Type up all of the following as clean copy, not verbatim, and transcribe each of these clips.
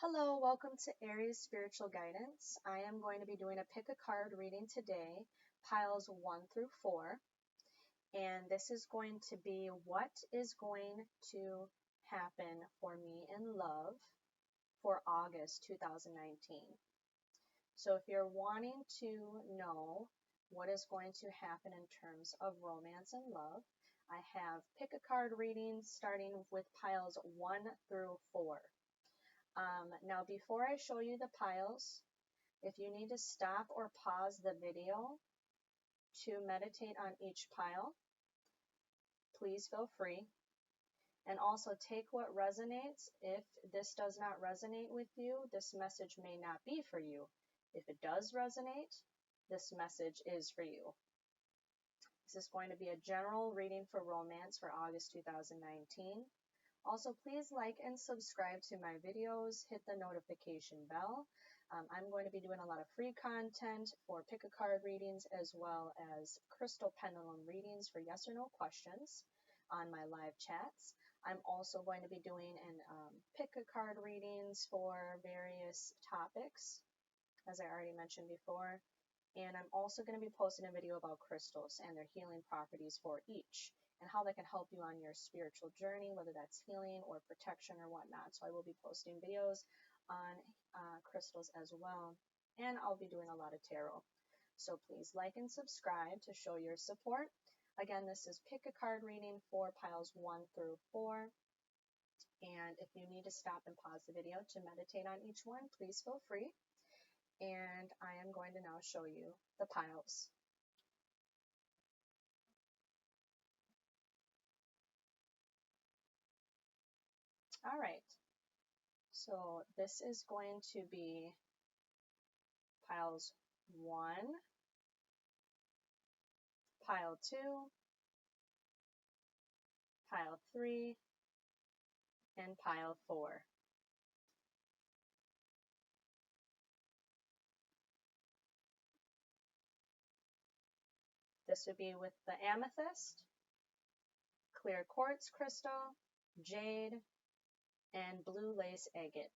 Hello, welcome to Aries Spiritual Guidance. I am going to be doing a pick a card reading today, piles 1 through 4. And this is going to be what is going to happen for me in love for August 2019. So if you're wanting to know what is going to happen in terms of romance and love, I have pick a card readings starting with piles 1 through 4. Now, before I show you the piles, if you need to stop or pause the video to meditate on each pile, please feel free. And also take what resonates. If this does not resonate with you, this message may not be for you. If it does resonate, this message is for you. This is going to be a general reading for romance for August 2019. Also, please like and subscribe to my videos, hit the notification bell. I'm going to be doing a lot of free content for pick a card readings as well as crystal pendulum readings for yes or no questions on my live chats. I'm also going to be doing pick a card readings for various topics, as I already mentioned before. And I'm also going to be posting a video about crystals and their healing properties for each, and how they can help you on your spiritual journey, whether that's healing or protection or whatnot. So I will be posting videos on crystals as well, and I'll be doing a lot of tarot. So please like and subscribe to show your support. Again, this is pick a card reading for piles 1 through 4. And if you need to stop and pause the video to meditate on each one, please feel free. And I am going to now show you the piles. All right, so this is going to be piles 1, pile 2, pile 3, and pile 4. This would be with the amethyst, clear quartz crystal, jade, and blue lace agate.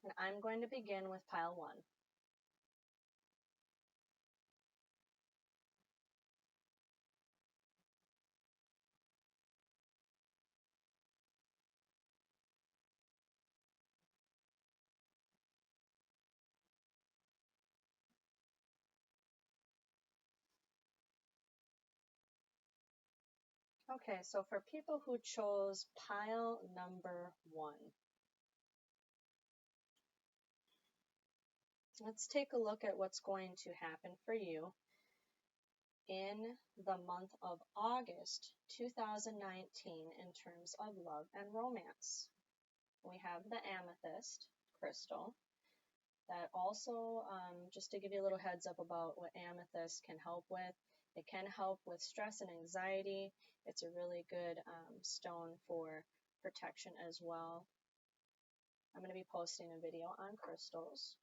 And I'm going to begin with pile 1. Okay, so for people who chose pile number 1, let's take a look at what's going to happen for you in the month of August 2019 in terms of love and romance. We have the amethyst crystal that also, just to give you a little heads up about what amethyst can help with, it can help with stress and anxiety. It's a really good stone for protection as well. I'm going to be posting a video on crystals.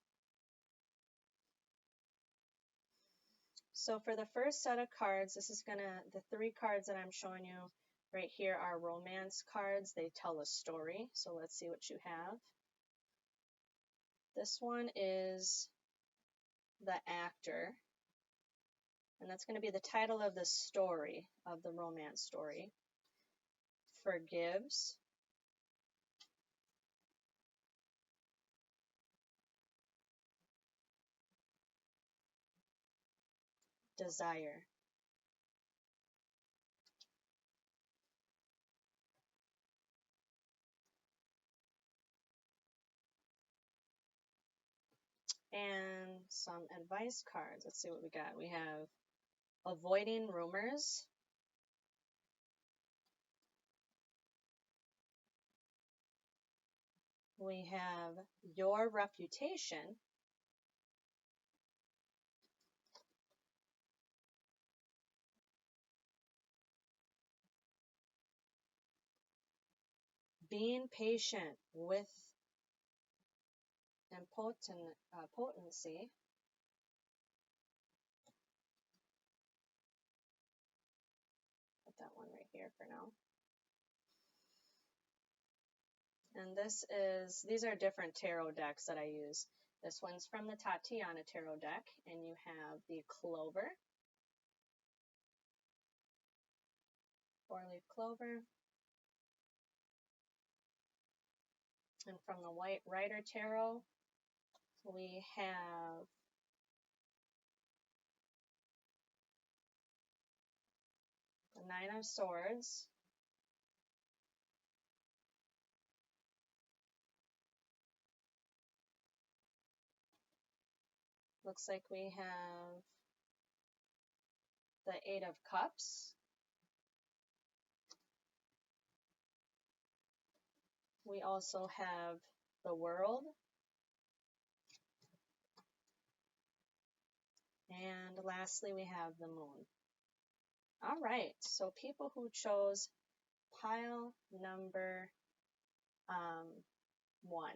So for the first set of cards, this is the 3 cards that I'm showing you right here are romance cards. They tell a story. So let's see what you have. This one is the actor, and that's going to be the title of the story, of the romance story. Forgives, desire. And some advice cards. Let's see what we got. We have avoiding rumors, we have your reputation, being patient with potency, put that one right here for now. And these are different tarot decks that I use. This one's from the Tatiana Tarot deck, and you have the Clover, 4-leaf clover. And from the White Rider Tarot, we have the 9 of Swords, looks like we have the 8 of Cups. We also have the World. And lastly, we have the Moon. All right, so people who chose pile number 1.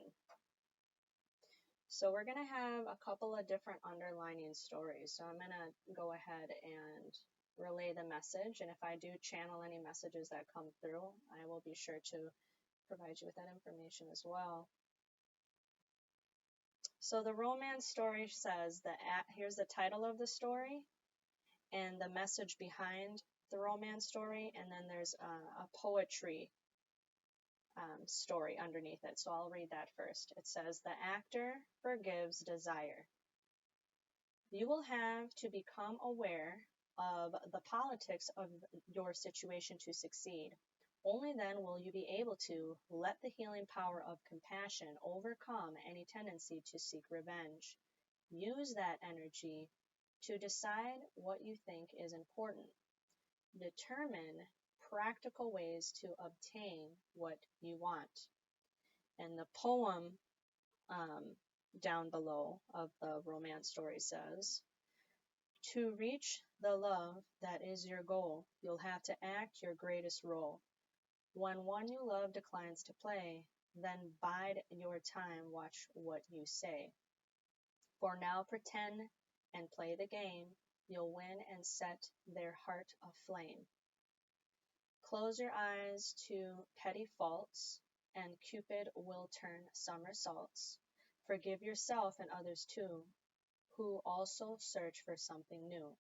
So we're going to have a couple of different underlining stories. So I'm going to go ahead and relay the message. And if I do channel any messages that come through, I will be sure to provide you with that information as well. So the romance story says that here's the title of the story and the message behind the romance story. And then there's a poetry story underneath it. So I'll read that first. It says, the actor forgives desire. You will have to become aware of the politics of your situation to succeed. Only then will you be able to let the healing power of compassion overcome any tendency to seek revenge. Use that energy to decide what you think is important. Determine practical ways to obtain what you want. And the poem down below of the romance story says, to reach the love that is your goal, you'll have to act your greatest role. When one you love declines to play, then bide your time, watch what you say. For now pretend and play the game, you'll win and set their heart aflame. Close your eyes to petty faults, and Cupid will turn somersaults. Forgive yourself and others too, who also search for something new.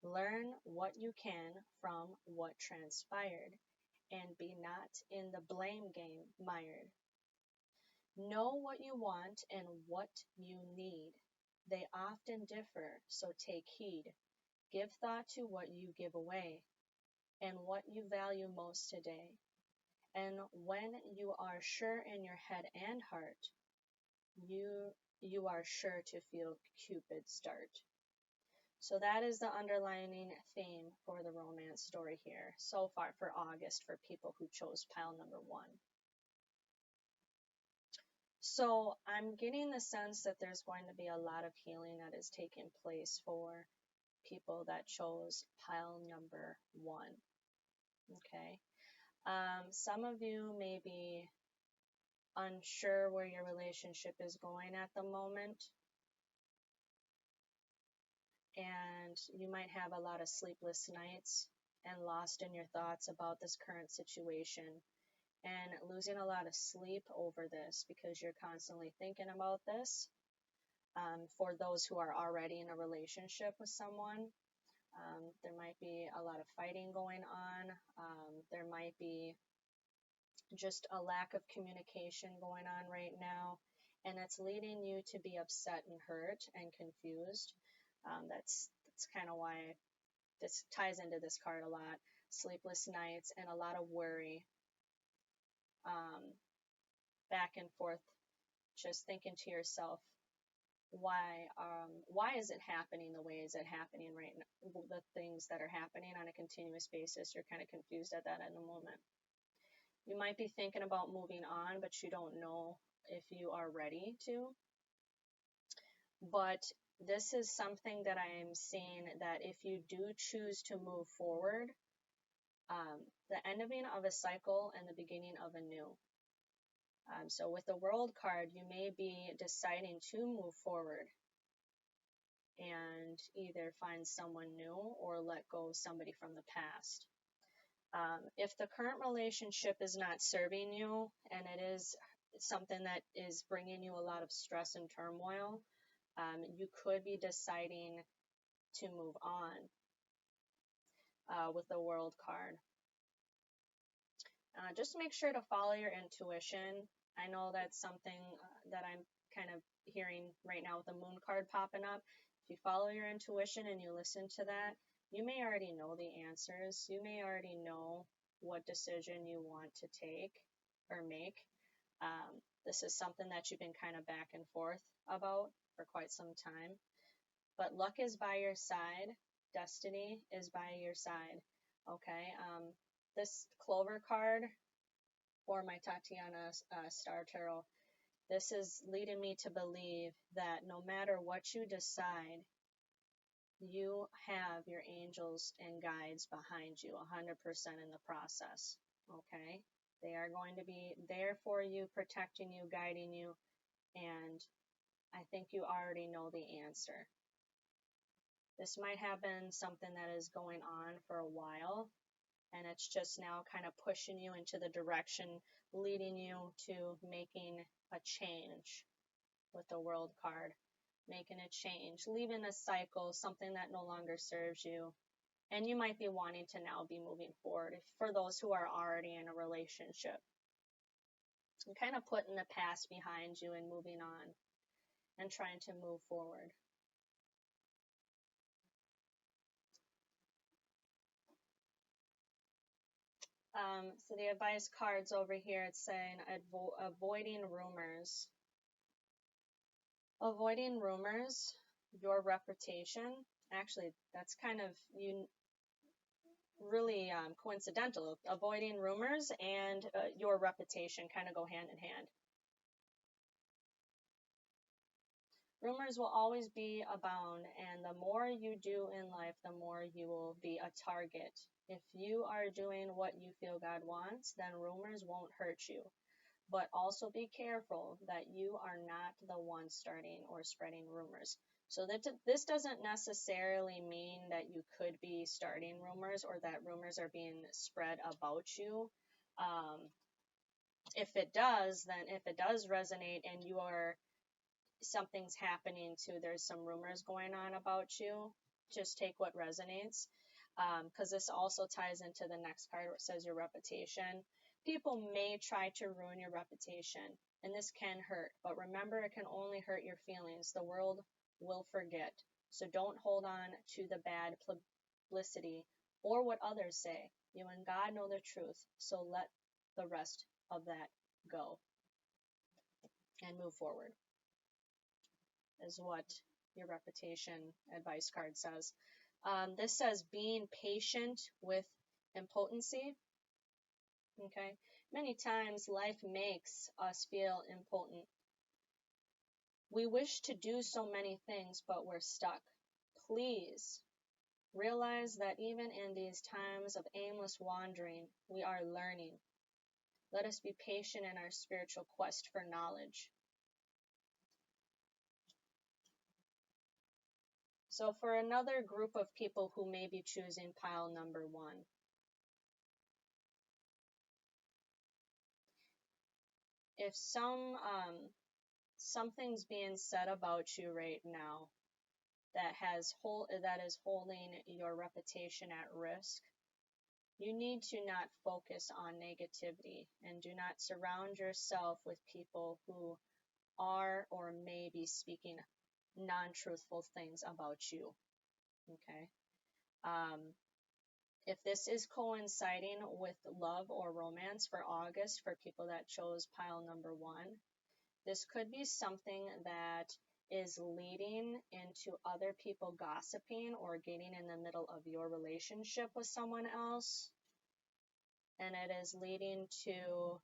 Learn what you can from what transpired, and be not in the blame game mired. Know what you want and what you need. They often differ, so take heed. Give thought to what you give away, and what you value most today. And when you are sure in your head and heart, you are sure to feel Cupid start. So that is the underlining theme for the romance story here so far for August for people who chose pile number 1. So I'm getting the sense that there's going to be a lot of healing that is taking place for people that chose pile number 1. Okay. Some of you may be unsure where your relationship is going at the moment. And you might have a lot of sleepless nights and lost in your thoughts about this current situation and losing a lot of sleep over this because you're constantly thinking about this. For those who are already in a relationship with someone, there might be a lot of fighting going on. There might be just a lack of communication going on right now, and it's leading you to be upset and hurt and confused. That's kind of why this ties into this card a lot. Sleepless nights and a lot of worry, back and forth, just thinking to yourself, why is it happening the way is it happening right now? The things that are happening on a continuous basis, you're kind of confused at that in the moment. You might be thinking about moving on, but you don't know if you are ready to. But this is something that I am seeing that if you do choose to move forward, the ending of a cycle and the beginning of a new. So with the World card, you may be deciding to move forward and either find someone new or let go of somebody from the past. If the current relationship is not serving you and it is something that is bringing you a lot of stress and turmoil, you could be deciding to move on with the World card. Just make sure to follow your intuition. I know that's something that I'm kind of hearing right now with the Moon card popping up. If you follow your intuition and you listen to that, you may already know the answers. You may already know what decision you want to take or make. This is something that you've been kind of back and forth about for quite some time. But luck is by your side. Destiny is by your side. Okay. This Clover card or my Tatiana Star Tarot, this is leading me to believe that no matter what you decide, you have your angels and guides behind you 100% in the process. Okay? They are going to be there for you, protecting you, guiding you, and I think you already know the answer. This might have been something that is going on for a while, and it's just now kind of pushing you into the direction, leading you to making a change with the World card. Making a change, leaving a cycle, something that no longer serves you. And you might be wanting to now be moving forward for those who are already in a relationship. And kind of putting the past behind you and moving on and trying to move forward. So the advice cards over here, it's saying avoiding rumors. Avoiding rumors, your reputation. Actually, that's kind of really coincidental. Avoiding rumors and your reputation kind of go hand in hand. Rumors will always be abound, and the more you do in life, the more you will be a target. If you are doing what you feel God wants, then rumors won't hurt you. But also be careful that you are not the one starting or spreading rumors. So that this doesn't necessarily mean that you could be starting rumors or that rumors are being spread about you. If it does, then if it does resonate and you are something's happening to, there's some rumors going on about you, just take what resonates. Because this also ties into the next card where it says your reputation. People may try to ruin your reputation, and this can hurt, but remember, it can only hurt your feelings. The world will forget. So don't hold on to the bad publicity or what others say. You and God know the truth, so let the rest of that go and move forward, is what your reputation advice card says. This says being patient with impotency. Okay, many times life makes us feel impotent. We wish to do so many things, but we're stuck. Please realize that even in these times of aimless wandering, we are learning. Let us be patient in our spiritual quest for knowledge. So for another group of people who may be choosing pile number 1, if something's being said about you right now that is holding your reputation at risk, you need to not focus on negativity and do not surround yourself with people who are or may be speaking non-truthful things about you. Okay. If this is coinciding with love or romance for August for people that chose pile number 1, this could be something that is leading into other people gossiping or getting in the middle of your relationship with someone else. And it is leading to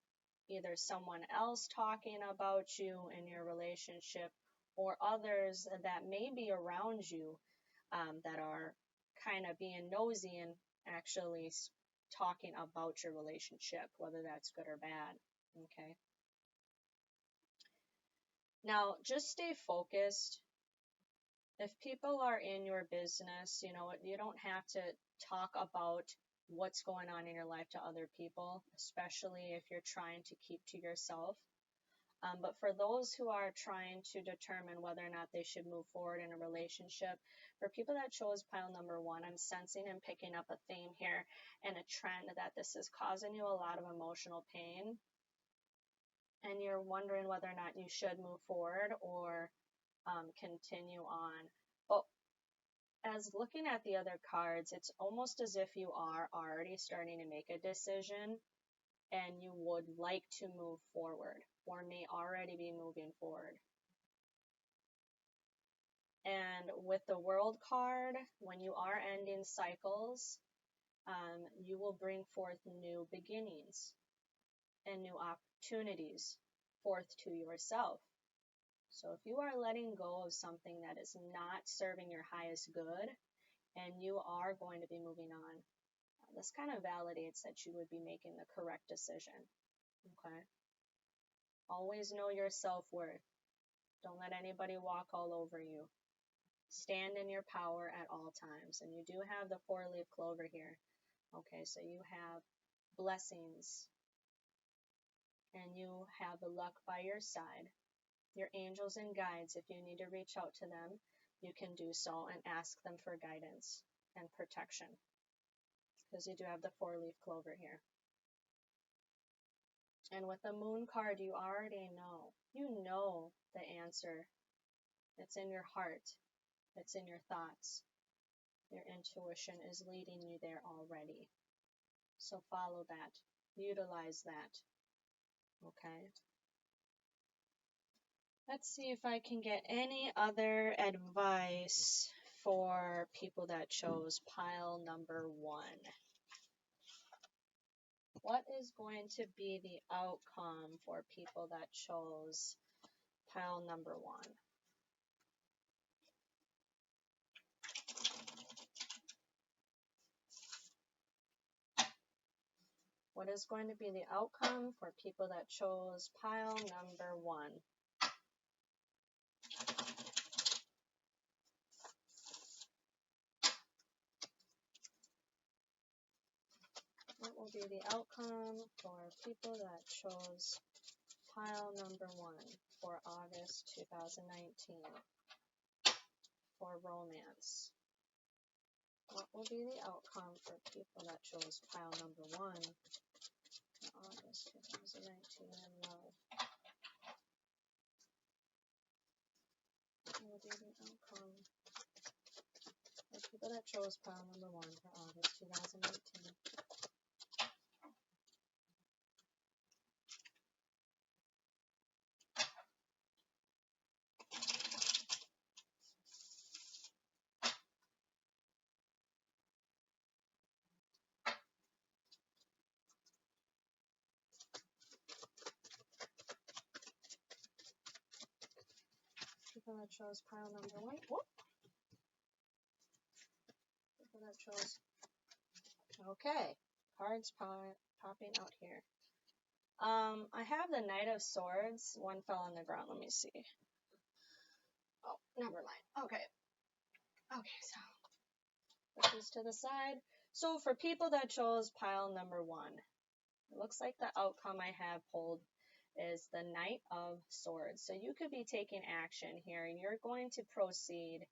either someone else talking about you in your relationship or others that may be around you that are kind of being nosy and actually talking about your relationship, whether that's good or bad. Okay. Now, just stay focused. If people are in your business, you don't have to talk about what's going on in your life to other people, especially if you're trying to keep to yourself. But for those who are trying to determine whether or not they should move forward in a relationship, for people that chose pile number 1, I'm sensing and picking up a theme here and a trend that this is causing you a lot of emotional pain. And you're wondering whether or not you should move forward or continue on. But as looking at the other cards, it's almost as if you are already starting to make a decision and you would like to move forward or may already be moving forward. And with the World card, when you are ending cycles, you will bring forth new beginnings and new opportunities forth to yourself. So if you are letting go of something that is not serving your highest good and you are going to be moving on, this kind of validates that you would be making the correct decision. Okay? Always know your self-worth. Don't let anybody walk all over you. Stand in your power at all times. And you do have the 4-leaf clover here. Okay, so you have blessings. And you have the luck by your side. Your angels and guides, if you need to reach out to them, you can do so and ask them for guidance and protection. Because you do have the 4-leaf clover here. And with the Moon card, you already know. You know the answer. It's in your heart. It's in your thoughts. Your intuition is leading you there already. So follow that. Utilize that. Okay? Let's see if I can get any other advice for people that chose pile number 1. What is going to be the outcome for people that chose pile number 1? What is going to be the outcome for people that chose pile number 1? What will be the outcome for people that chose pile number 1 for August 2019 for romance? What will be the outcome for people that chose pile number 1 for August 2019 in love? What will be the outcome for people that chose pile number 1 for August 2019? People that chose pile number 1. Whoop. People that chose. Okay. Cards popping out here. I have the Knight of Swords. One fell on the ground. Let me see. Oh, never mind. Okay. Okay, so put these to the side. So for people that chose pile number 1, it looks like the outcome I have pulled is the Knight of Swords. So you could be taking action here and you're going to proceed.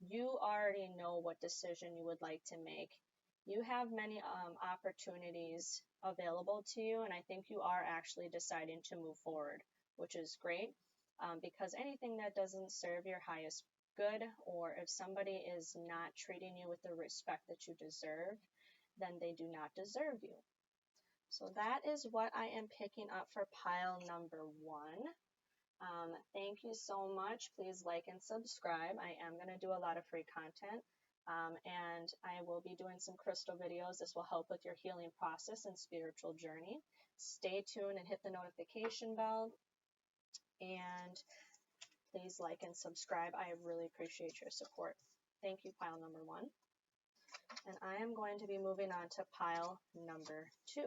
You already know what decision you would like to make. You have many opportunities available to you, and I think you are actually deciding to move forward, which is great, because anything that doesn't serve your highest good, or if somebody is not treating you with the respect that you deserve, then they do not deserve you. So that is what I am picking up for pile number 1. Thank you so much. Please like and subscribe. I am going to do a lot of free content, and I will be doing some crystal videos. This will help with your healing process and spiritual journey. Stay tuned and hit the notification bell, and please like and subscribe. I really appreciate your support. Thank you, pile number 1. And I am going to be moving on to pile number 2.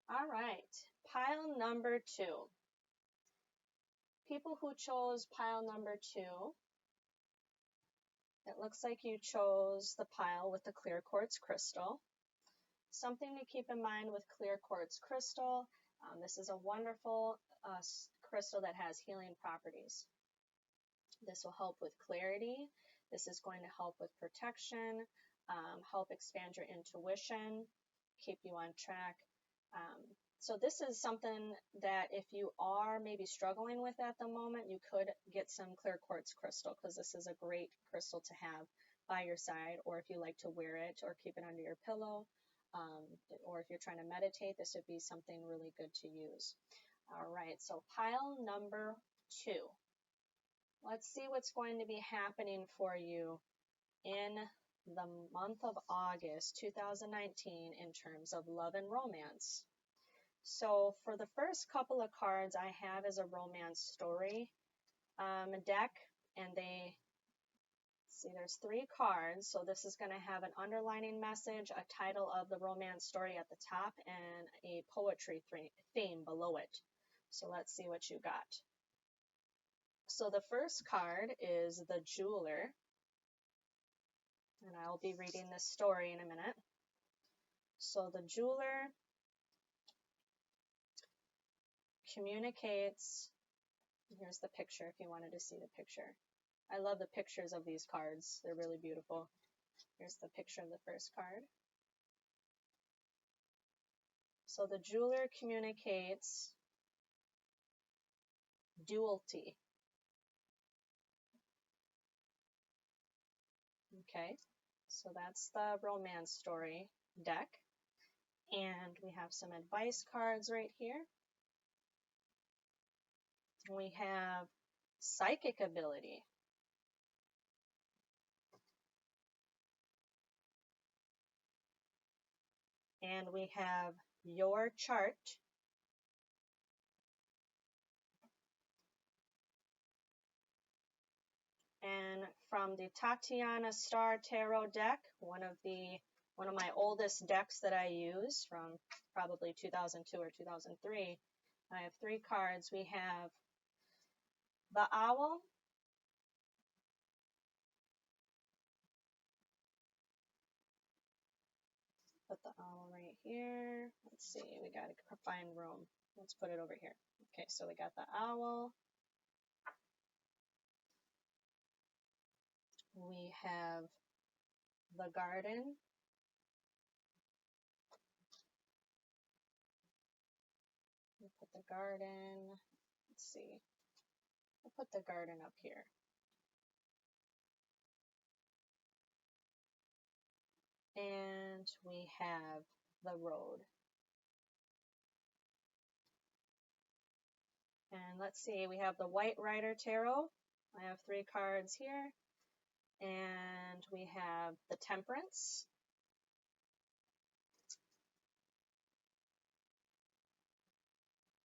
All right, pile number 2. people who chose pile number 2, it looks like you chose the pile with the clear quartz crystal. Something to keep in mind with clear quartz crystal, this is a wonderful crystal that has healing properties. This will help with clarity. This is going to help with protection, help expand your intuition, keep you on track. So this is something that if you are maybe struggling with at the moment, you could get some clear quartz crystal, because this is a great crystal to have by your side, or if you like to wear it or keep it under your pillow, or if you're trying to meditate, this would be something really good to use. All right, so pile number 2. Let's see what's going to be happening for you in the month of August 2019 in terms of love and romance. So for the first couple of cards I have is a romance story deck, and there's 3 cards, so this is going to have an underlining message, a title of the romance story at the top, and a poetry theme below it. So let's see what you got. So the first card is the Jeweler, and I'll be reading this story in a minute. So the Jeweler communicates, here's the picture if you wanted to see the picture. I love the pictures of these cards, they're really beautiful. Here's the picture of the first card. So the Jeweler communicates duality. Okay, so that's the romance story deck. And we have some advice cards right here. We have psychic ability. And we have your chart. And from the Tatiana Star Tarot deck, one of my oldest decks that I use from probably 2002 or 2003, I have 3 cards. We have the Owl, put the owl right here. Let's see, we got to find room. Let's put it over here. Okay, so we got the Owl. We have the Garden. We'll put the Garden. Let's see. I'll put the Garden up here. And we have the Road. And let's see, we have the White Rider Tarot. I have 3 cards here. And we have the Temperance.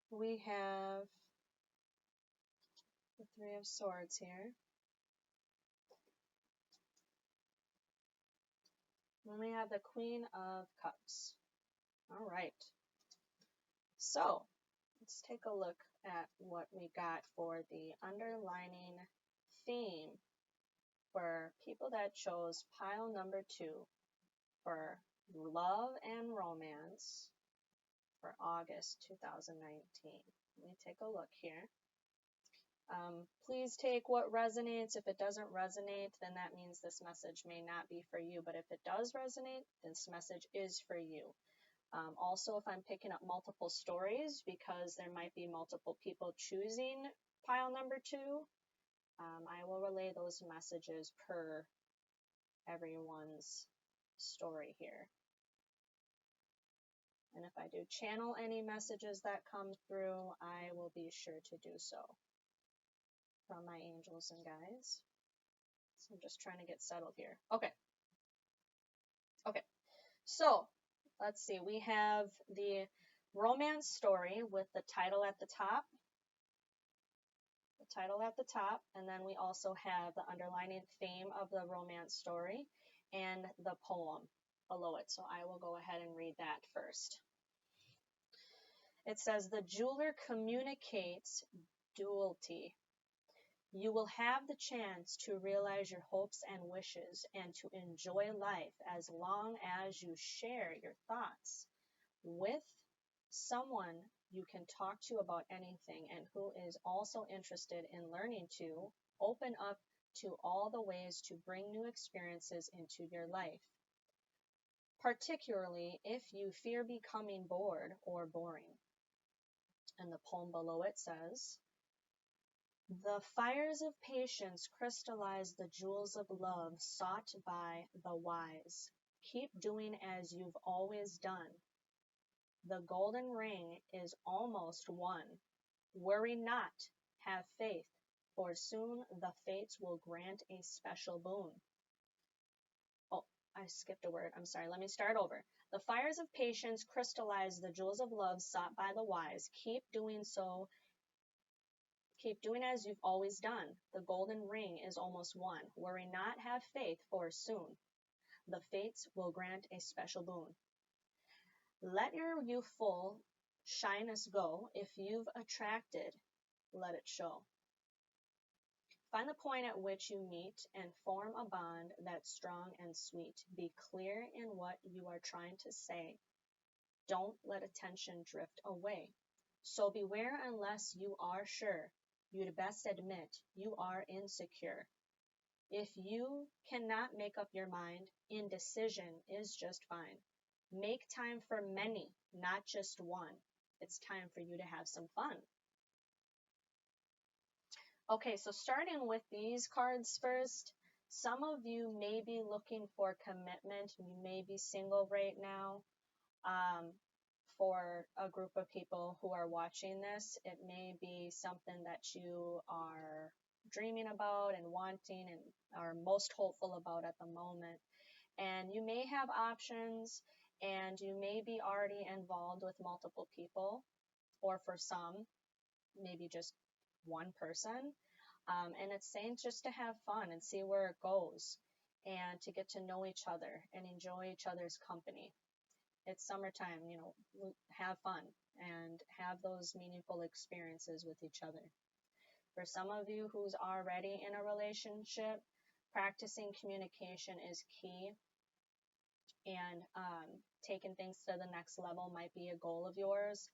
We have the 3 of Swords here. And we have the Queen of Cups. All right. So let's take a look at what we got for the underlining theme for people that chose pile number 2 for love and romance for August 2019. Let me take a look here. Please take what resonates. If it doesn't resonate, then that means this message may not be for you. But if it does resonate, this message is for you. Also, if I'm picking up multiple stories, because there might be multiple people choosing pile number 2, I will relay those messages per everyone's story here. And if I do channel any messages that come through, I will be sure to do so from my angels and guides. So I'm just trying to get settled here. Okay. So let's see. We have the romance story with the title at the top. And then we also have the underlining theme of the romance story and the poem below it. So I will go ahead and read that first. It says, the Jeweler communicates duality. You will have the chance to realize your hopes and wishes and to enjoy life as long as you share your thoughts with someone you can talk to about anything and who is also interested in learning to open up to all the ways to bring new experiences into your life, particularly if you fear becoming bored or boring. And the poem below it says, the fires of patience crystallize the jewels of love sought by the wise. Keep doing as you've always done. The golden ring is almost won. Worry not, have faith, for soon the fates will grant a special boon. Oh, I skipped a word. I'm sorry. Let me start over. The fires of patience crystallize the jewels of love sought by the wise. Keep doing as you've always done. The golden ring is almost won. Worry not, have faith, for soon the fates will grant a special boon. Let your youthful shyness go. If you've attracted, let it show. Find the point at which you meet and form a bond that's strong and sweet. Be clear in what you are trying to say. Don't let attention drift away. So beware unless you are sure. You'd best admit you are insecure. If you cannot make up your mind, indecision is just fine. Make time for many, not just one. It's time for you to have some fun. Okay, so starting with these cards first, some of you may be looking for commitment. You may be single right now. For a group of people who are watching this, it may be something that you are dreaming about and wanting and are most hopeful about at the moment. And you may have options, and you may be already involved with multiple people, or for some, maybe just one person. And it's saying just to have fun and see where it goes and to get to know each other and enjoy each other's company. It's summertime, have fun and have those meaningful experiences with each other. For some of you who's already in a relationship, practicing communication is key, and taking things to the next level might be a goal of yours.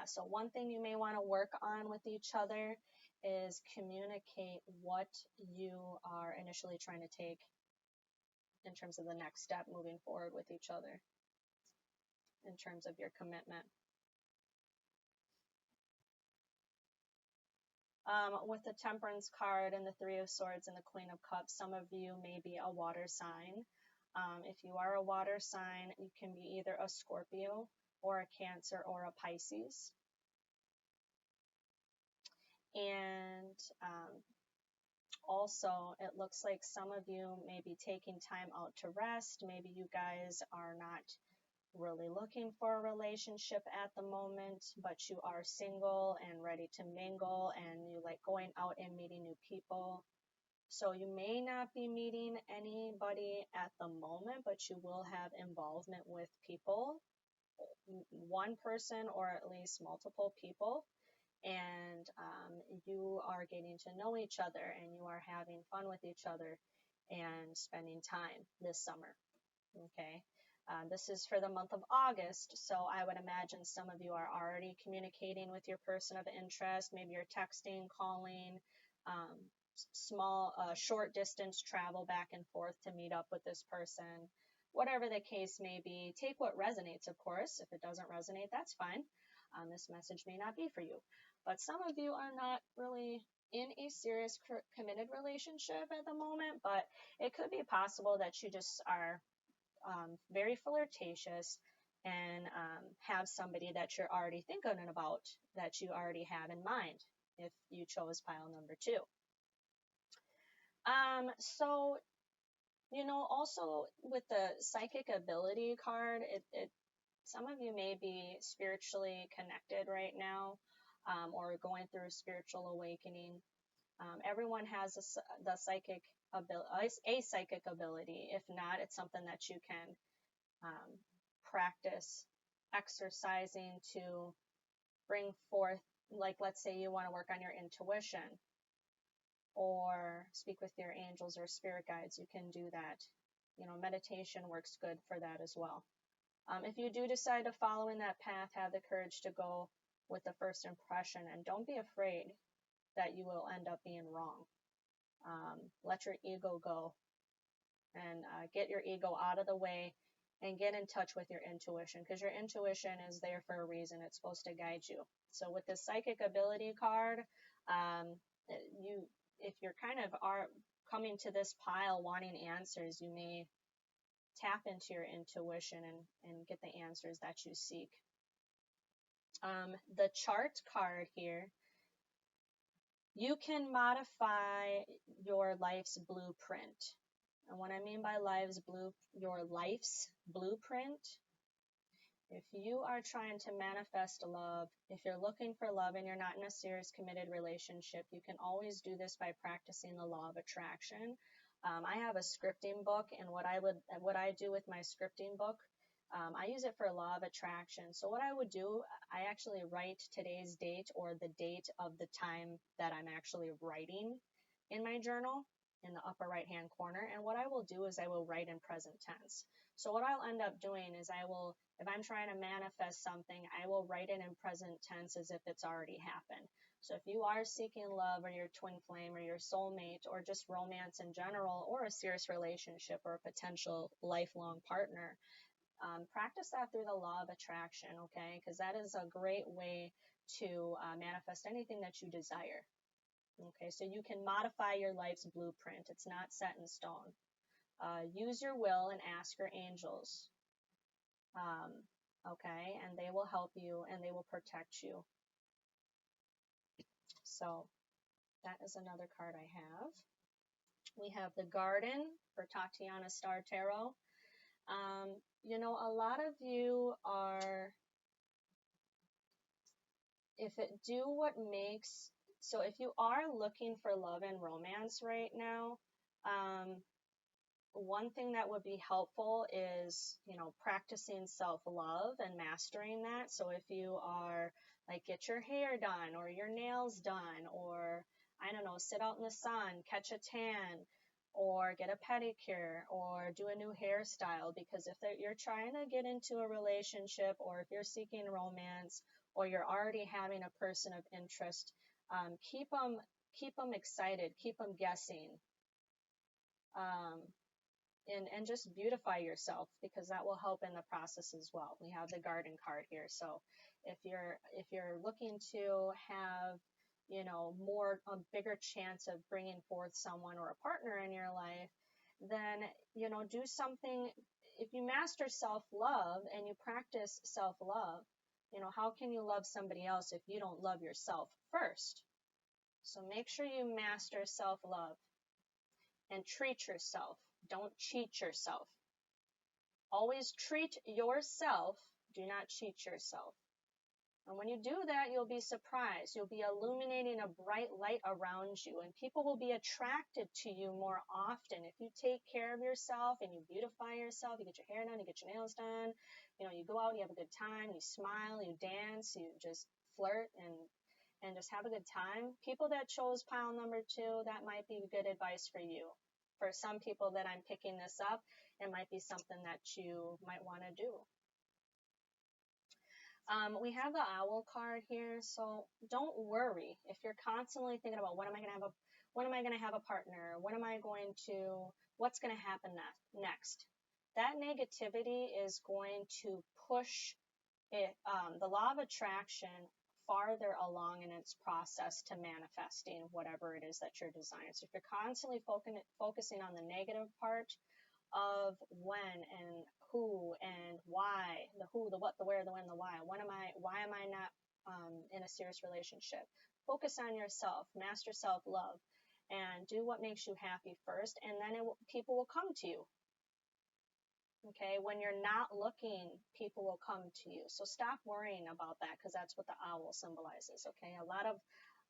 So one thing you may want to work on with each other is communicate what you are initially trying to take in terms of the next step moving forward with each other, in terms of your commitment. With the Temperance card and the Three of Swords and the Queen of Cups, some of you may be a water sign. If you are a water sign, you can be either a Scorpio or a Cancer or a Pisces. And also, it looks like some of you may be taking time out to rest. Maybe you guys are not really looking for a relationship at the moment, but you are single and ready to mingle, and you like going out and meeting new people. So you may not be meeting anybody at the moment, but you will have involvement with people, one person or at least multiple people, and you are getting to know each other and you are having fun with each other and spending time this summer. Okay. This is for the month of August, so I would imagine some of you are already communicating with your person of interest. Maybe you're texting, calling, short distance travel back and forth to meet up with this person. Whatever the case may be, take what resonates, of course. If it doesn't resonate, that's fine. This message may not be for you. But some of you are not really in a serious committed relationship at the moment, but it could be possible that you just are very flirtatious and have somebody that you're already thinking about, that you already have in mind, if you chose pile number 2. So, also with the psychic ability card, some of you may be spiritually connected right now, or going through a spiritual awakening. Everyone has a psychic ability. If not, it's something that you can practice exercising to bring forth like let's say you want to work on your intuition or speak with your angels or spirit guides, you can do that. You know, meditation works good for that as well. If you do decide to follow in that path, have the courage to go with the first impression, and don't be afraid that you will end up being wrong. Let your ego go and get your ego out of the way and get in touch with your intuition, because your intuition is there for a reason. It's supposed to guide you. So with the psychic ability card, if you're kind of are coming to this pile wanting answers, you may tap into your intuition and get the answers that you seek. The chart card here, you can modify your life's blueprint. And what I mean by your life's blueprint, if you are trying to manifest love, if you're looking for love and you're not in a serious committed relationship, you can always do this by practicing the law of attraction. I have a scripting book, and what I do with my scripting book, I use it for law of attraction. So what I would do, I actually write today's date or the date of the time that I'm actually writing in my journal in the upper right hand corner. And what I will do is I will write in present tense. So what I'll end up doing is if I'm trying to manifest something, I will write it in present tense as if it's already happened. So if you are seeking love or your twin flame or your soulmate or just romance in general or a serious relationship or a potential lifelong partner, practice that through the law of attraction, okay? Because that is a great way to manifest anything that you desire. Okay, so you can modify your life's blueprint. It's not set in stone. Use your will and ask your angels. Okay, and they will help you and they will protect you. So that is another card I have. We have the Garden for Tatiana Star Tarot. You know, a lot of you are, so if you are looking for love and romance right now, one thing that would be helpful is, you know, practicing self-love and mastering that. So if you are like, get your hair done or your nails done, or I don't know, sit out in the sun, catch a tan, or get a pedicure, or do a new hairstyle. Because if you're trying to get into a relationship, or if you're seeking romance, or you're already having a person of interest, keep them excited, keep them guessing. And just beautify yourself, because that will help in the process as well. We have the Garden card here. So if you're looking to have, you know, a bigger chance of bringing forth someone or a partner in your life, then, you know, do something. If you master self-love and you practice self-love, you know, how can you love somebody else if you don't love yourself first? So make sure you master self-love and treat yourself. Don't cheat yourself. Always treat yourself. Do not cheat yourself. And when you do that, you'll be surprised. You'll be illuminating a bright light around you, and people will be attracted to you more often. If you take care of yourself and you beautify yourself, you get your hair done, you get your nails done, you know, you go out, you have a good time, you smile, you dance, you just flirt and just have a good time. People that chose pile number 2, that might be good advice for you. For some people that I'm picking this up, it might be something that you might want to do. We have the Owl card here, so don't worry if you're constantly thinking about when am I going to have a partner, what's going to happen next. That negativity is going to push it, the law of attraction farther along in its process to manifesting whatever it is that you're desiring. So if you're constantly focusing on the negative part of when and who and why, the who, the what, the where, the when, the why am I not in a serious relationship? Focus on yourself, master self-love, and do what makes you happy first, and then people will come to you. Okay, when you're not looking, people will come to you. So stop worrying about that, because that's what the owl symbolizes. Okay, a lot of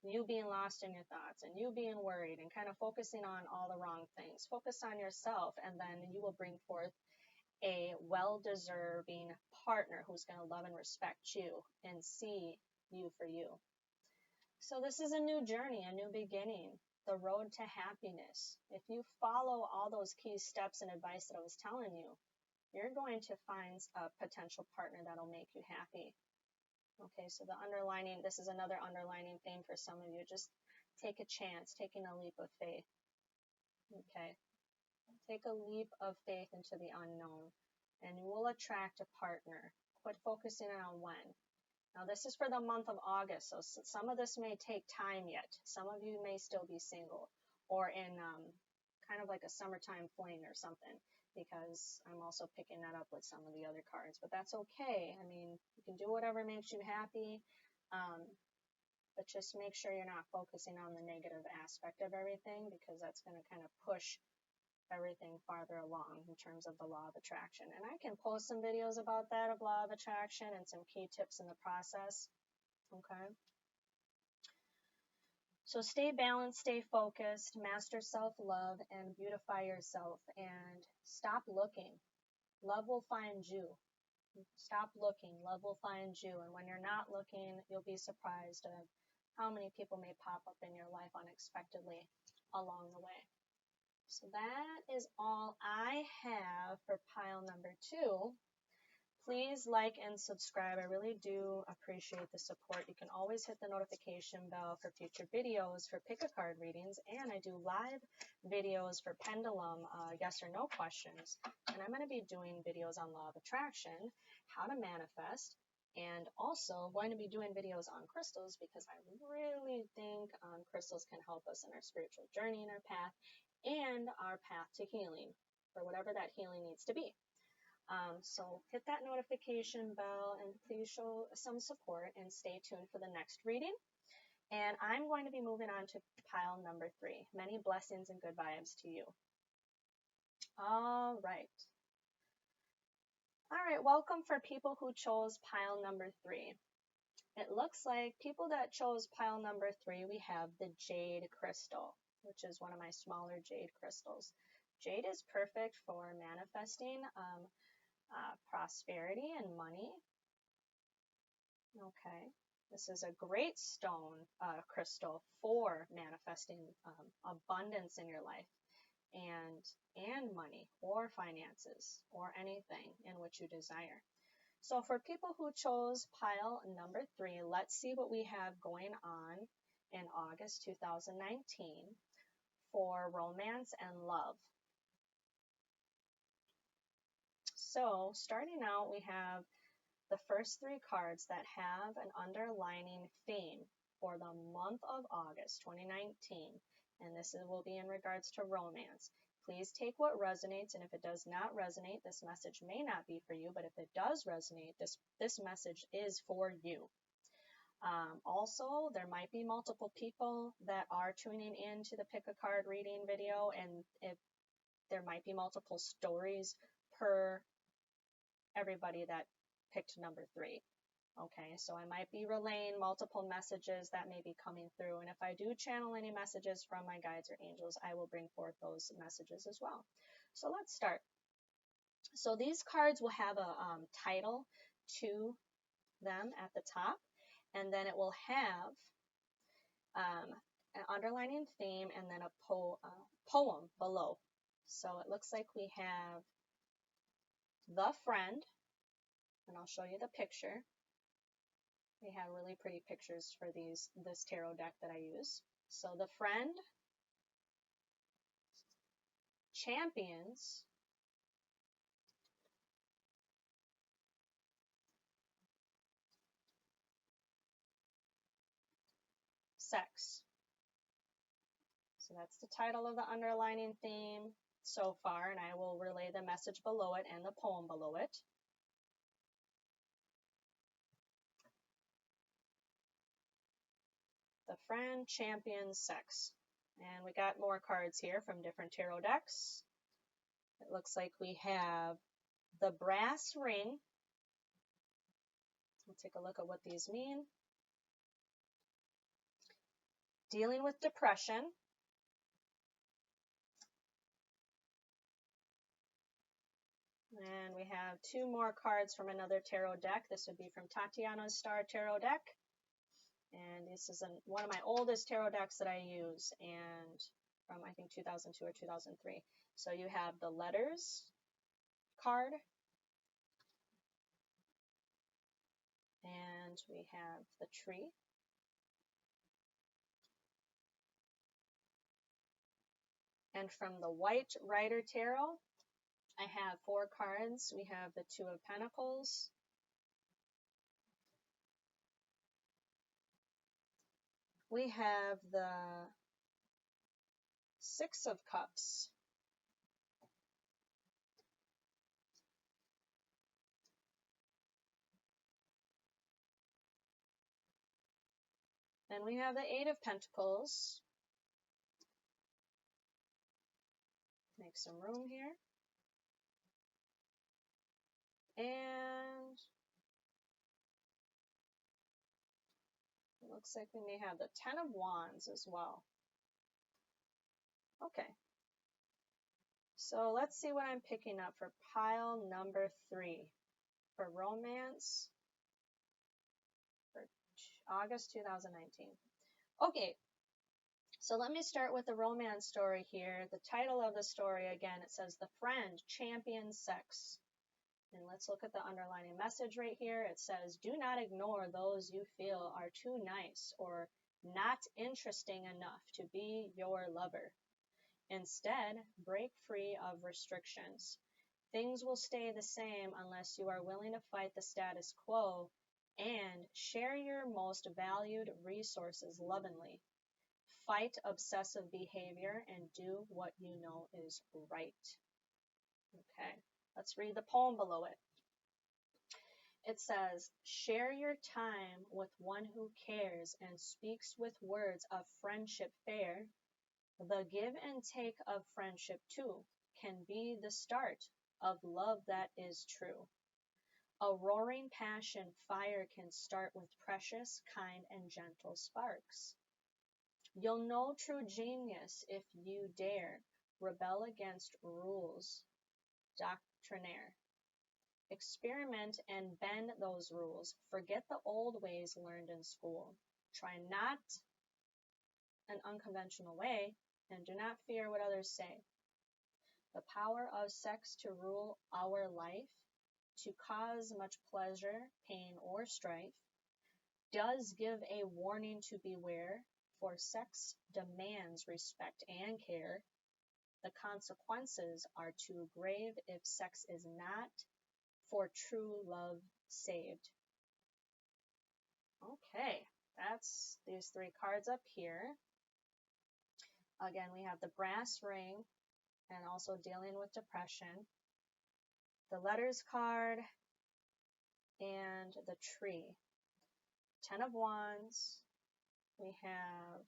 you being lost in your thoughts and you being worried and kind of focusing on all the wrong things. Focus on yourself, and then you will bring forth a well-deserving partner who's going to love and respect you and see you for you. So this is a new journey, a new beginning, the road to happiness. If you follow all those key steps and advice that I was telling you, you're going to find a potential partner that'll make you happy. Okay, so this is another underlining theme for some of you. Just take a chance, taking a leap of faith. Okay, take a leap of faith into the unknown, and you will attract a partner. Quit focusing on when. Now, this is for the month of August, so some of this may take time yet. Some of you may still be single or in kind of like a summertime fling or something, because I'm also picking that up with some of the other cards. But that's okay. I mean, you can do whatever makes you happy, but just make sure you're not focusing on the negative aspect of everything, because that's going to kind of push everything farther along in terms of the law of attraction. And I can post some videos about that, of law of attraction, and some key tips in the process. Okay. So stay balanced, stay focused, master self-love, and beautify yourself, and stop looking. Love will find you. Stop looking. Love will find you. And when you're not looking, you'll be surprised of how many people may pop up in your life unexpectedly along the way. So that is all I have for pile number 2. Please like and subscribe. I really do appreciate the support. You can always hit the notification bell for future videos for pick-a-card readings, and I do live videos for pendulum yes or no questions. And I'm going to be doing videos on law of attraction, how to manifest, and also going to be doing videos on crystals, because I really think crystals can help us in our spiritual journey and our path, and our path to healing, for whatever that healing needs to be. So hit that notification bell and please show some support and stay tuned for the next reading. And I'm going to be moving on to pile number 3. Many blessings and good vibes to you. All right. All right, welcome for people who chose pile number 3. It looks like people that chose pile number 3, we have the jade crystal, which is one of my smaller jade crystals. Jade is perfect for manifesting prosperity and money. Okay, this is a great stone crystal for manifesting abundance in your life and money or finances or anything in which you desire. So for people who chose pile number 3, let's see what we have going on in August 2019 for romance and love. So starting out, we have the first 3 cards that have an underlining theme for the month of August 2019, and this will be in regards to romance. Please take what resonates, and if it does not resonate, this message may not be for you, but if it does resonate, this message is for you. Also, there might be multiple people that are tuning in to the pick a card reading video, and if there might be multiple stories per everybody that picked number 3. Okay, so I might be relaying multiple messages that may be coming through, and if I do channel any messages from my guides or angels, I will bring forth those messages as well. So let's start. So these cards will have a title to them at the top, and then it will have an underlining theme and then a poem below. So it looks like we have The Friend, and I'll show you the picture. We have really pretty pictures for this tarot deck that I use. So The Friend, Champions, Sex. So that's the title of the underlining theme so far, and I will relay the message below it and the poem below it. The Friend, Champions, Sex. And we got more cards here from different tarot decks. It looks like we have the Brass Ring. We'll take a look at what these mean. Dealing with depression. And we have 2 more cards from another tarot deck. This would be from Tatiana's Star Tarot deck. And this is one of my oldest tarot decks that I use, and from I think 2002 or 2003. So you have the letters card, and we have the tree. And from the White Rider Tarot, I have 4 cards. We have the Two of Pentacles, we have the Six of Cups, and we have the Eight of Pentacles. Make some room here. And it looks like we may have the Ten of Wands as well. Okay. So let's see what I'm picking up for pile number 3 for romance for August 2019. Okay. So let me start with the romance story here. The title of the story, again, it says The Friend Champions Sex. And let's look at the underlining message right here. It says, do not ignore those you feel are too nice or not interesting enough to be your lover. Instead, break free of restrictions. Things will stay the same unless you are willing to fight the status quo and share your most valued resources lovingly. Fight obsessive behavior and do what you know is right. Okay, let's read the poem below it. It says, share your time with one who cares and speaks with words of friendship fair. The give and take of friendship too can be the start of love that is true. A roaring passion fire can start with precious, kind, and gentle sparks. You'll know true genius if you dare rebel against rules doctrinaire. Experiment and bend those rules. Forget the old ways learned in school. Try not an unconventional way, and do not fear what others say. The power of sex to rule our life, to cause much pleasure, pain, or strife, does give a warning to beware, for sex demands respect and care. The consequences are too grave if sex is not for true love saved. Okay, that's these 3 cards up here. Again, we have the brass ring and also dealing with depression, the letters card, and the tree. 10 of Wands, we have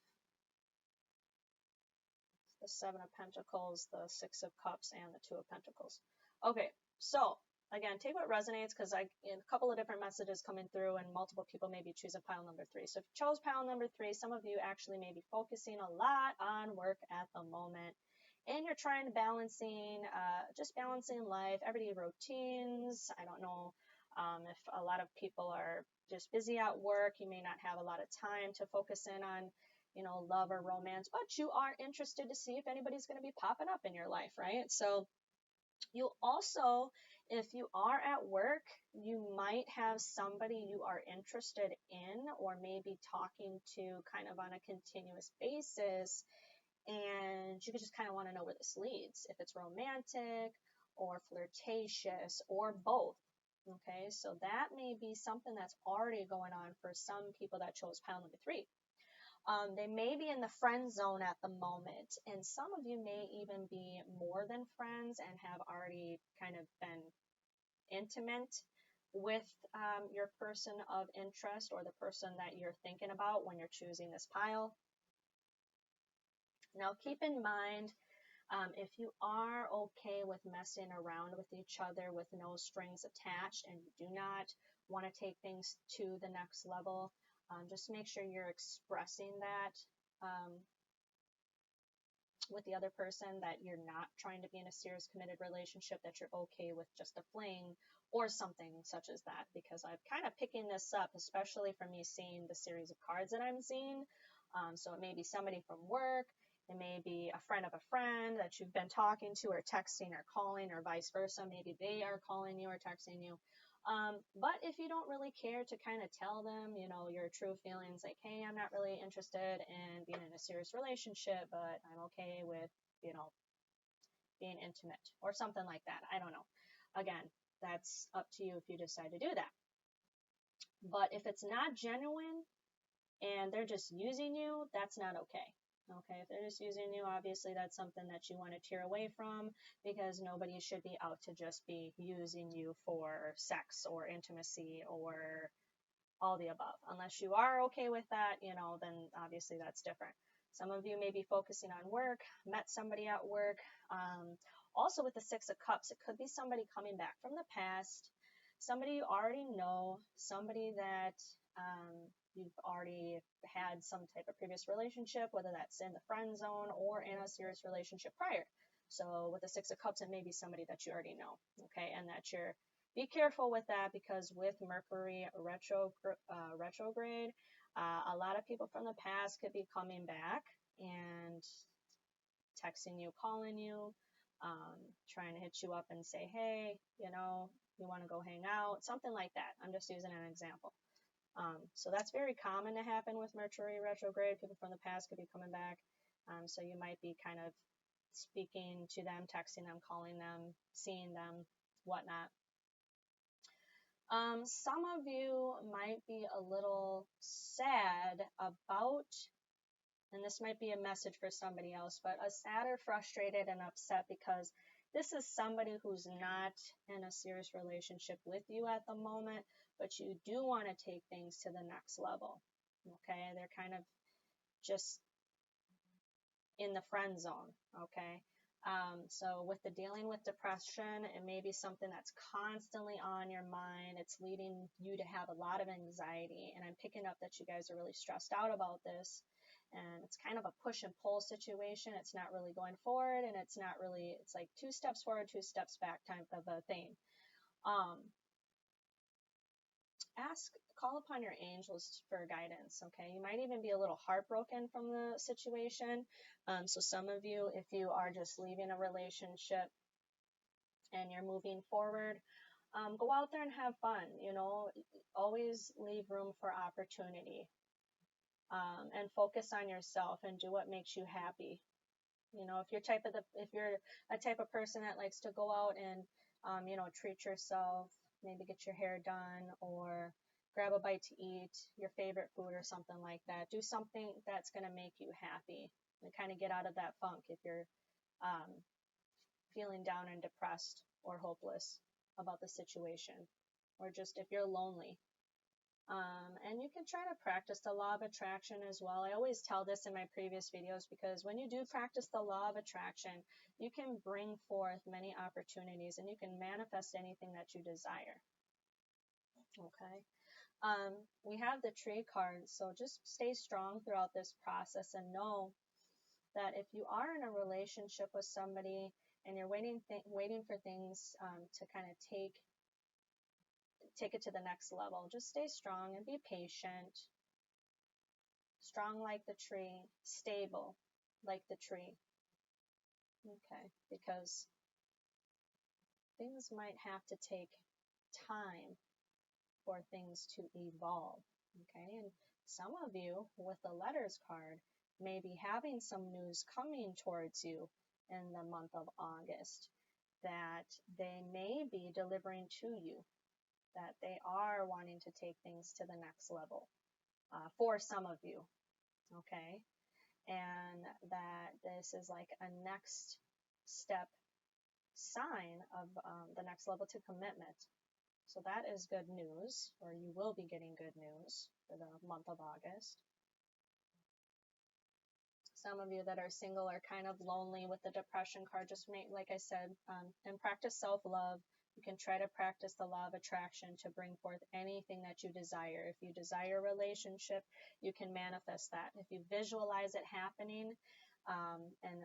the 7 of Pentacles, the 6 of Cups, and the 2 of Pentacles. Okay, so again, take what resonates, because a couple of different messages coming through and multiple people may be choosing pile number 3. So if you chose pile number 3, some of you actually may be focusing a lot on work at the moment. And you're trying to just balancing life, everyday routines. I don't know if a lot of people are just busy at work. You may not have a lot of time to focus in on, love or romance, but you are interested to see if anybody's going to be popping up in your life, right? So you also, if you are at work, you might have somebody you are interested in or maybe talking to kind of on a continuous basis, and you just kind of want to know where this leads, if it's romantic or flirtatious or both. Okay, so that may be something that's already going on for some people that chose pile number 3. They may be in the friend zone at the moment, and some of you may even be more than friends and have already kind of been intimate with your person of interest or the person that you're thinking about when you're choosing this pile. Now, keep in mind, if you are okay with messing around with each other with no strings attached and you do not want to take things to the next level, just make sure you're expressing that with the other person, that you're not trying to be in a serious committed relationship, that you're okay with just a fling or something such as that, because I'm kind of picking this up, especially from me seeing the series of cards that I'm seeing. So it may be somebody from work, it may be a friend of a friend that you've been talking to or texting or calling, or vice versa. Maybe they are calling you or texting you. But if you don't really care to kind of tell them, you know, your true feelings, like, hey, I'm not really interested in being in a serious relationship, but I'm okay with, you know, being intimate or something like that. I don't know. Again, that's up to you if you decide to do that. But if it's not genuine and they're just using you, that's not okay. Okay, if they're just using you, obviously that's something that you want to tear away from, because nobody should be out to just be using you for sex or intimacy or all the above. Unless you are okay with that, you know, then obviously that's different. Some of you may be focusing on work, met somebody at work. Also with the Six of Cups, it could be somebody coming back from the past, somebody you already know, somebody that you've already had some type of previous relationship, whether that's in the friend zone or in a serious relationship prior. So with the Six of Cups, it may be somebody that you already know, okay, and that you're, be careful with that, because with Mercury retrograde, a lot of people from the past could be coming back and texting you, calling you, trying to hit you up and say, hey, you know, you want to go hang out, something like that. I'm just using an example. So that's very common to happen with Mercury retrograde. People from the past could be coming back. So you might be kind of speaking to them, texting them, calling them, seeing them, whatnot. Some of you might be a little sad about, and this might be a message for somebody else, but sad or frustrated and upset because this is somebody who's not in a serious relationship with you at the moment, but you do want to take things to the next level. Okay, they're kind of just in the friend zone. Okay, so with the dealing with depression, it may be something that's constantly on your mind. It's leading you to have a lot of anxiety, and I'm picking up that you guys are really stressed out about this. And it's kind of a push and pull situation. It's not really going forward, and it's not really, it's like 2 steps forward, 2 steps back type of a thing. Call upon your angels for guidance, okay? You might even be a little heartbroken from the situation. So some of you, if you are just leaving a relationship and you're moving forward, go out there and have fun, you know, always leave room for opportunity. And focus on yourself and do what makes you happy. You know, if you're a type of person that likes to go out and, you know, treat yourself, maybe get your hair done or grab a bite to eat, your favorite food or something like that. Do something that's going to make you happy and kind of get out of that funk if you're feeling down and depressed or hopeless about the situation, or just if you're lonely. And you can try to practice the law of attraction as well. I always tell this in my previous videos, because when you do practice the law of attraction, you can bring forth many opportunities and you can manifest anything that you desire. Okay. We have the Tree card, so just stay strong throughout this process and know that if you are in a relationship with somebody and you're waiting for things to kind of take it to the next level, just stay strong and be patient. Strong like the tree, stable like the tree. Okay, because things might have to take time for things to evolve. Okay, and some of you with the Letters card may be having some news coming towards you in the month of August that they may be delivering to you, that they are wanting to take things to the next level for some of you. Okay, and that this is like a next step sign of the next level to commitment. So that is good news, or you will be getting good news for the month of August. Some of you that are single are kind of lonely with the Depression card. Just like I said, and practice self-love. You can try to practice the law of attraction to bring forth anything that you desire. If you desire a relationship, you can manifest that. If you visualize it happening, and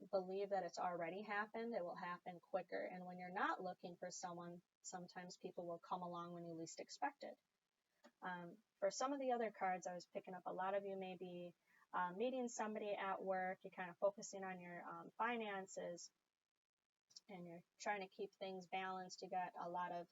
believe that it's already happened, it will happen quicker. And when you're not looking for someone, sometimes people will come along when you least expect it. For some of the other cards I was picking up, a lot of you may be meeting somebody at work, you're kind of focusing on your finances, and you're trying to keep things balanced. You got a lot of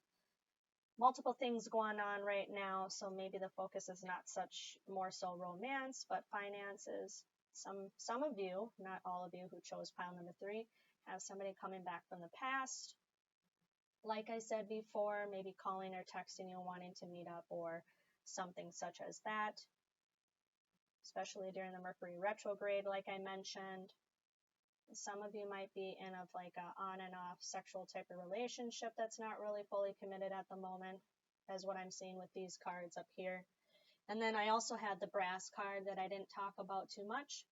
multiple things going on right now, so maybe the focus is not such more so romance, but finances. Some of you, not all of you who chose pile number 3, have somebody coming back from the past. Like I said before, maybe calling or texting you wanting to meet up or something such as that, especially during the Mercury retrograde, like I mentioned. Some of you might be in a on and off sexual type of relationship that's not really fully committed at the moment, as what I'm seeing with these cards up here. And then I also had the brass card that I didn't talk about too much.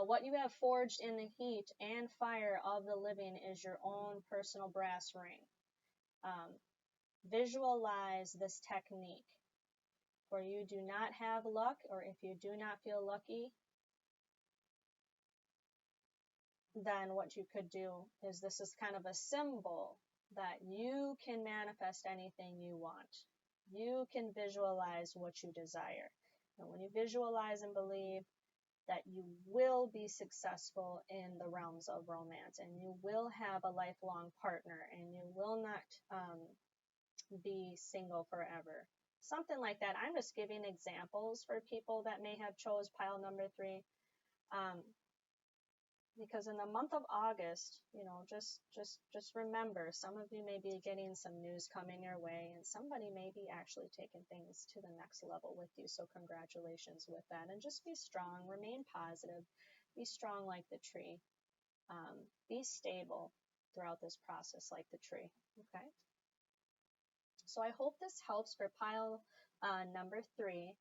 What you have forged in the heat and fire of the living is your own personal brass ring. Visualize this technique. For you do not have luck, or if you do not feel lucky, then what you could do is, this is kind of a symbol that you can manifest anything you want. You can visualize what you desire. And when you visualize and believe that you will be successful in the realms of romance, and you will have a lifelong partner, and you will not be single forever. Something like that. I'm just giving examples for people that may have chose pile number 3. Because in the month of August, you know, just remember, some of you may be getting some news coming your way, and somebody may be actually taking things to the next level with you. So congratulations with that, and just be strong, remain positive, be strong like the tree, be stable throughout this process like the tree. Okay. So I hope this helps for pile number 3.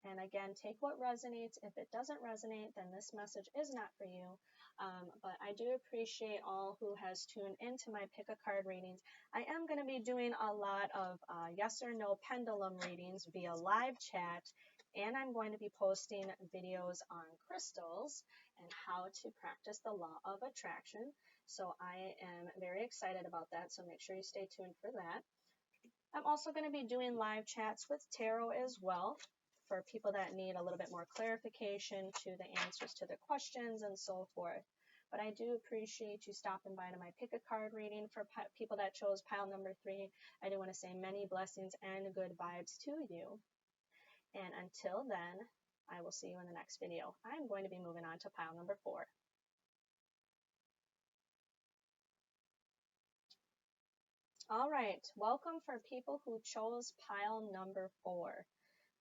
And again, take what resonates. If it doesn't resonate, then this message is not for you. But I do appreciate all who has tuned into my pick a card readings. I am going to be doing a lot of yes or no pendulum readings via live chat, and I'm going to be posting videos on crystals and how to practice the law of attraction. So I am very excited about that, so make sure you stay tuned for that. I'm also going to be doing live chats with tarot as well, for people that need a little bit more clarification to the answers to their questions and so forth. But I do appreciate you stopping by to my pick a card reading. For people that chose pile number 3, I do want to say many blessings and good vibes to you. And until then, I will see you in the next video. I'm going to be moving on to pile number 4. All right, welcome for people who chose pile number 4.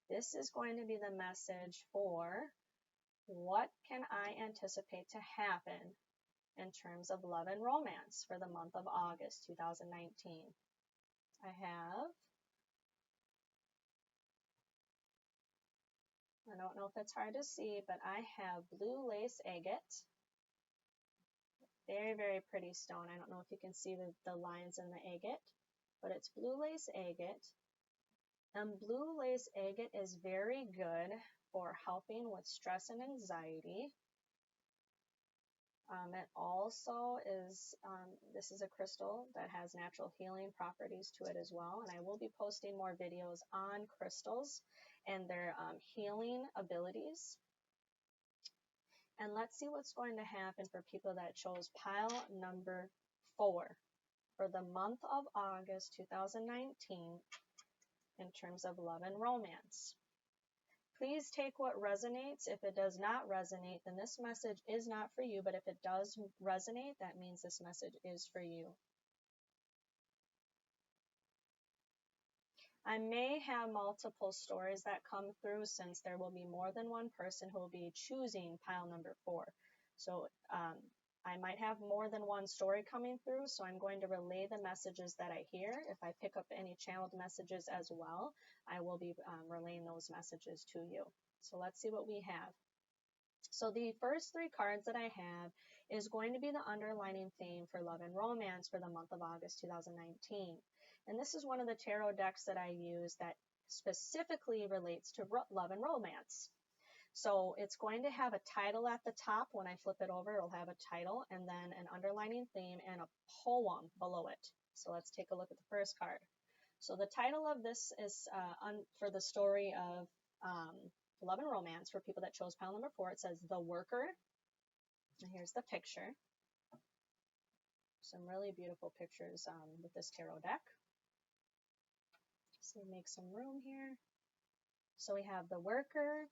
This is going to be the message for what can I anticipate to happen in terms of love and romance for the month of August 2019. I don't know if it's hard to see, but I have blue lace agate. Very, very pretty stone. I don't know if you can see the lines in the agate, but it's blue lace agate. And blue lace agate is very good for helping with stress and anxiety. It also is, this is a crystal that has natural healing properties to it as well. And I will be posting more videos on crystals and their healing abilities. And let's see what's going to happen for people that chose pile number 4 for the month of August 2019 in terms of love and romance. Please take what resonates. If it does not resonate, then this message is not for you. But if it does resonate, that means this message is for you. I may have multiple stories that come through, since there will be more than one person who will be choosing pile number 4. So I might have more than one story coming through, so I'm going to relay the messages that I hear. If I pick up any channeled messages as well, I will be relaying those messages to you. So let's see what we have. So the first 3 cards that I have is going to be the underlining theme for love and romance for the month of August 2019. And this is one of the tarot decks that I use that specifically relates to love and romance. So it's going to have a title at the top. When I flip it over, it'll have a title and then an underlining theme and a poem below it. So let's take a look at the first card. So the title of this is for the story of love and romance for people that chose pile number 4. It says The Worker. And here's the picture. Some really beautiful pictures with this tarot deck. So make some room here. So we have The Worker,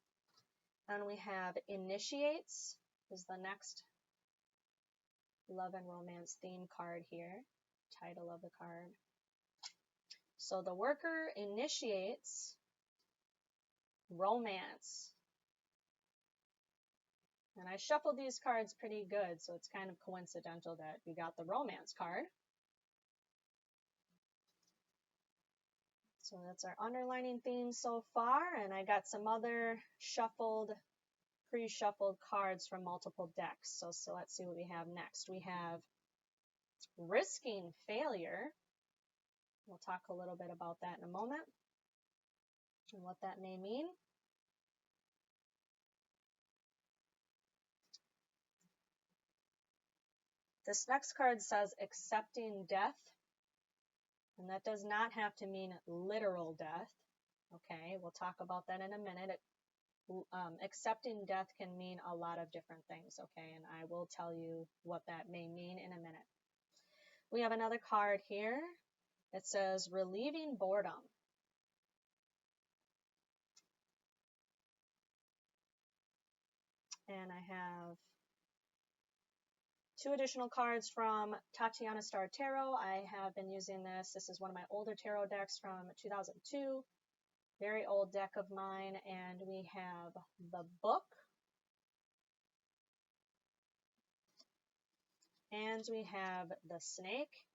and we have Initiates is the next love and romance theme card here. Title of the card. So The Worker initiates romance. And I shuffled these cards pretty good, so it's kind of coincidental that we got the romance card. So that's our underlining theme so far, and I got some other pre-shuffled cards from multiple decks. So let's see what we have next. We have Risking Failure. We'll talk a little bit about that in a moment and what that may mean. This next card says Accepting Death, and that does not have to mean literal death. Okay, we'll talk about that in a minute. Accepting death can mean a lot of different things, okay, and I will tell you what that may mean in a minute. We have another card here. It says Relieving Boredom. And I have 2 additional cards from Tatiana Star Tarot. I have been using this. This is one of my older tarot decks from 2002. Very old deck of mine. And we have the Book. And we have the Snake.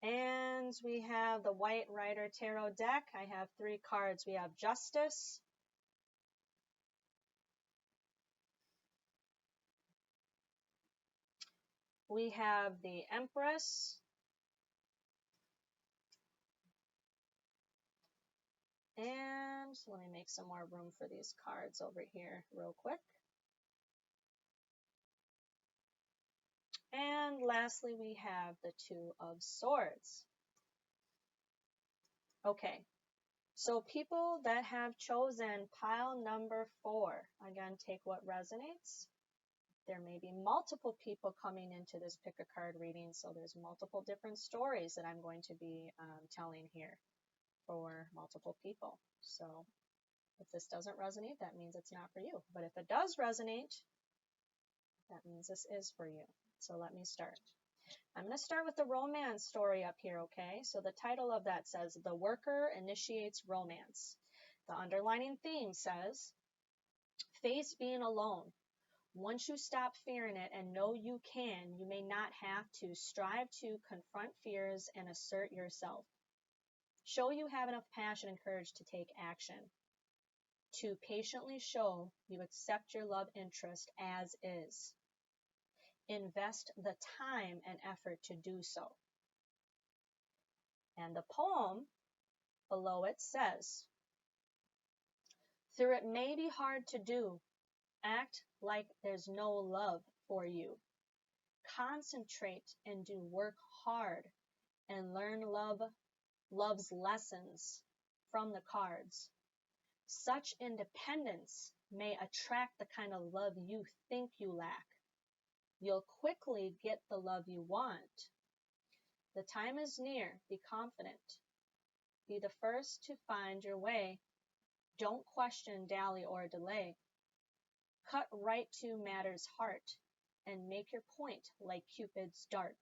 And we have the White Rider Tarot deck. I have 3 cards. We have Justice. We have the Empress. And let me make some more room for these cards over here real quick. And lastly, we have the 2 of Swords. Okay, so people that have chosen pile number 4, again, take what resonates. There may be multiple people coming into this pick a card reading, so there's multiple different stories that I'm going to be telling here for multiple people. So if this doesn't resonate, that means it's not for you. But if it does resonate, that means this is for you. So let me start. I'm going to start with the romance story up here, okay? So the title of that says, The Worker Initiates Romance. The underlining theme says, Face being alone. Once you stop fearing it and know you can, you may not have to strive to confront fears and assert yourself. Show you have enough passion and courage to take action. To patiently show you accept your love interest as is. Invest the time and effort to do so. And the poem below it says, Though it may be hard to do, act like there's no love for you. Concentrate and do work hard and learn love's lessons from the cards. Such independence may attract the kind of love you think you lack. You'll quickly get the love you want. The time is near. Be confident. Be the first to find your way. Don't question, dally, or delay. Cut right to matter's heart and make your point like Cupid's dart.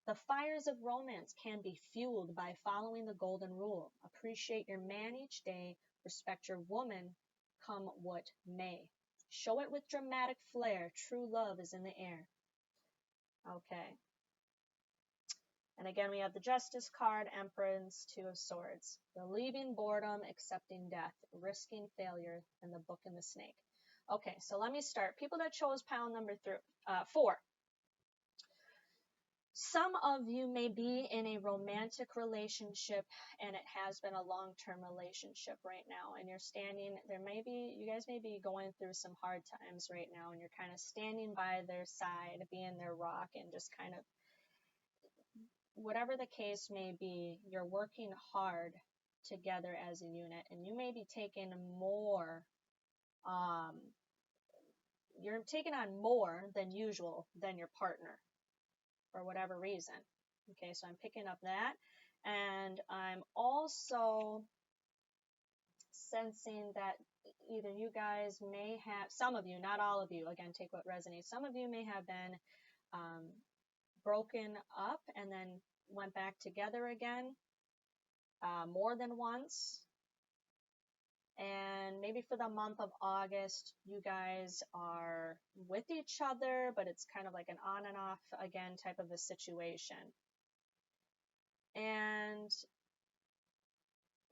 The fires of romance can be fueled by following the golden rule. Appreciate your man each day. Respect your woman, come what may. Show it with dramatic flair. True love is in the air. Okay. And again, we have the Justice card, Empress, 2 of Swords. Relieving boredom, accepting death, risking failure, and the Book and the Snake. Okay, so let me start. People that chose pile number 4. Some of you may be in a romantic relationship and it has been a long-term relationship right now, and you're standing, you guys may be going through some hard times right now, and you're kind of standing by their side, being their rock, and just kind of, whatever the case may be, you're working hard together as a unit, and you may be taking more, you're taking on more than usual than your partner, for whatever reason. Okay, so I'm picking up that. And I'm also sensing that either you guys may have, some of you, not all of you, again, take what resonates. Some of you may have been broken up and then went back together again more than once. And maybe for the month of August, you guys are with each other, but it's kind of like an on and off again type of a situation. And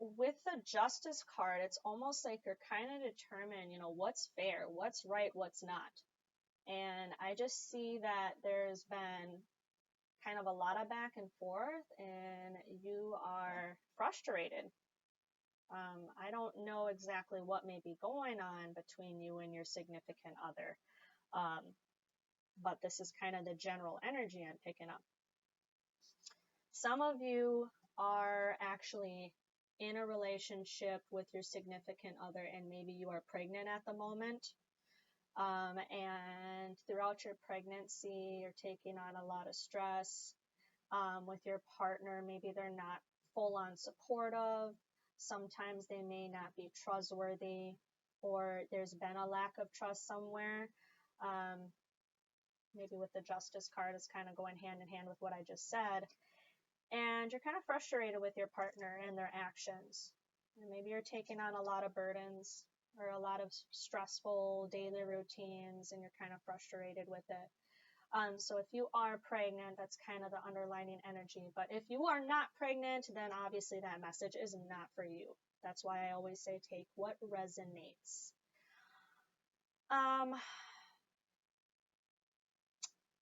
with the Justice card, it's almost like you're kind of determined, what's fair, what's right, what's not. And I just see that there's been kind of a lot of back and forth, and you are frustrated. I don't know exactly what may be going on between you and your significant other, but this is kind of the general energy I'm picking up. Some of you are actually in a relationship with your significant other, and maybe you are pregnant at the moment. And throughout your pregnancy, you're taking on a lot of stress with your partner. Maybe they're not full-on supportive. Sometimes they may not be trustworthy, or there's been a lack of trust somewhere. Maybe with the Justice card, it's kind of going hand in hand with what I just said. And you're kind of frustrated with your partner and their actions. And maybe you're taking on a lot of burdens or a lot of stressful daily routines, and you're kind of frustrated with it. So if you are pregnant, that's kind of the underlining energy. But if you are not pregnant, then obviously that message is not for you. That's why I always say take what resonates.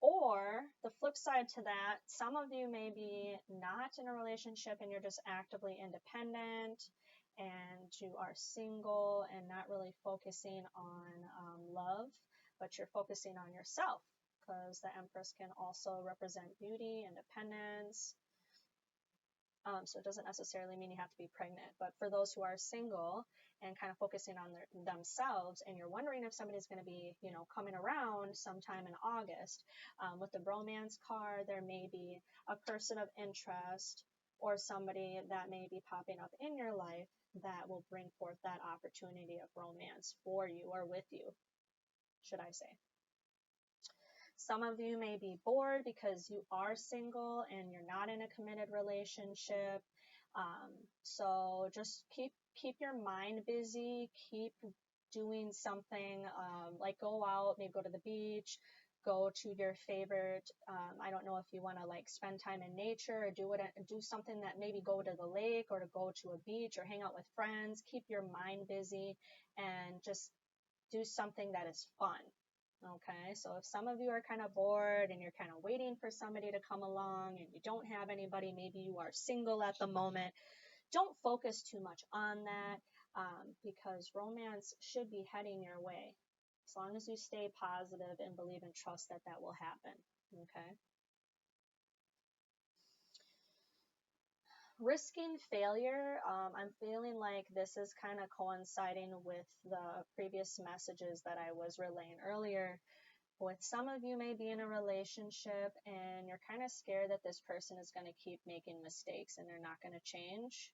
Or the flip side to that, some of you may be not in a relationship and you're just actively independent, and you are single and not really focusing on love, but you're focusing on yourself, because the Empress can also represent beauty, independence. So it doesn't necessarily mean you have to be pregnant, but for those who are single and kind of focusing on themselves, and you're wondering if somebody's going to be, coming around sometime in August, with the Romance card, there may be a person of interest or somebody that may be popping up in your life that will bring forth that opportunity of romance for you, or with you, should I say. Some of you may be bored because you are single and you're not in a committed relationship. So just keep your mind busy, keep doing something, like go out, maybe go to the beach, go to your favorite, I don't know if you want to like spend time in nature, or do something that maybe go to the lake or to go to a beach or hang out with friends. Keep your mind busy and just do something that is fun. Okay, so if some of you are kind of bored and you're kind of waiting for somebody to come along and you don't have anybody, maybe you are single at the moment, don't focus too much on that, because romance should be heading your way, as long as you stay positive and believe and trust that that will happen. Okay. Risking failure, I'm feeling like this is kind of coinciding with the previous messages that I was relaying earlier. With some of you may be in a relationship and you're kind of scared that this person is going to keep making mistakes and they're not going to change.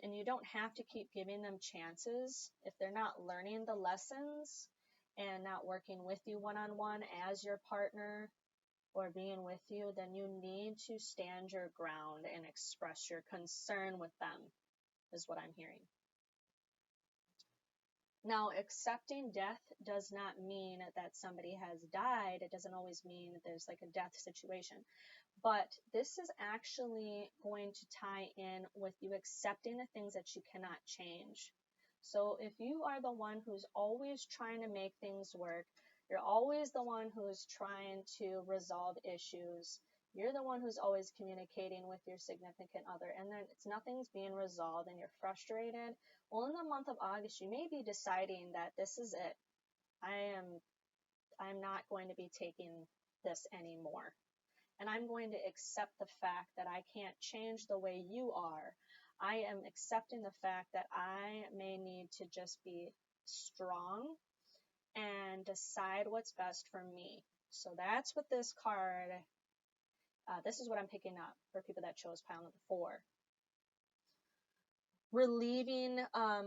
And you don't have to keep giving them chances. If they're not learning the lessons and not working with you one-on-one as your partner, or being with you, then you need to stand your ground and express your concern with them, is what I'm hearing. Now, accepting death does not mean that somebody has died. It doesn't always mean that there's like a death situation. But this is actually going to tie in with you accepting the things that you cannot change. So if you are the one who's always trying to make things work, You're always the one who's trying to resolve issues. You're the one who's always communicating with your significant other, and then nothing's being resolved and you're frustrated. Well, in the month of August, you may be deciding that this is it. I'm not going to be taking this anymore. And I'm going to accept the fact that I can't change the way you are. I am accepting the fact that I may need to just be strong and decide what's best for me. So that's what this card, this is what I'm picking up for people that chose pile number 4. Relieving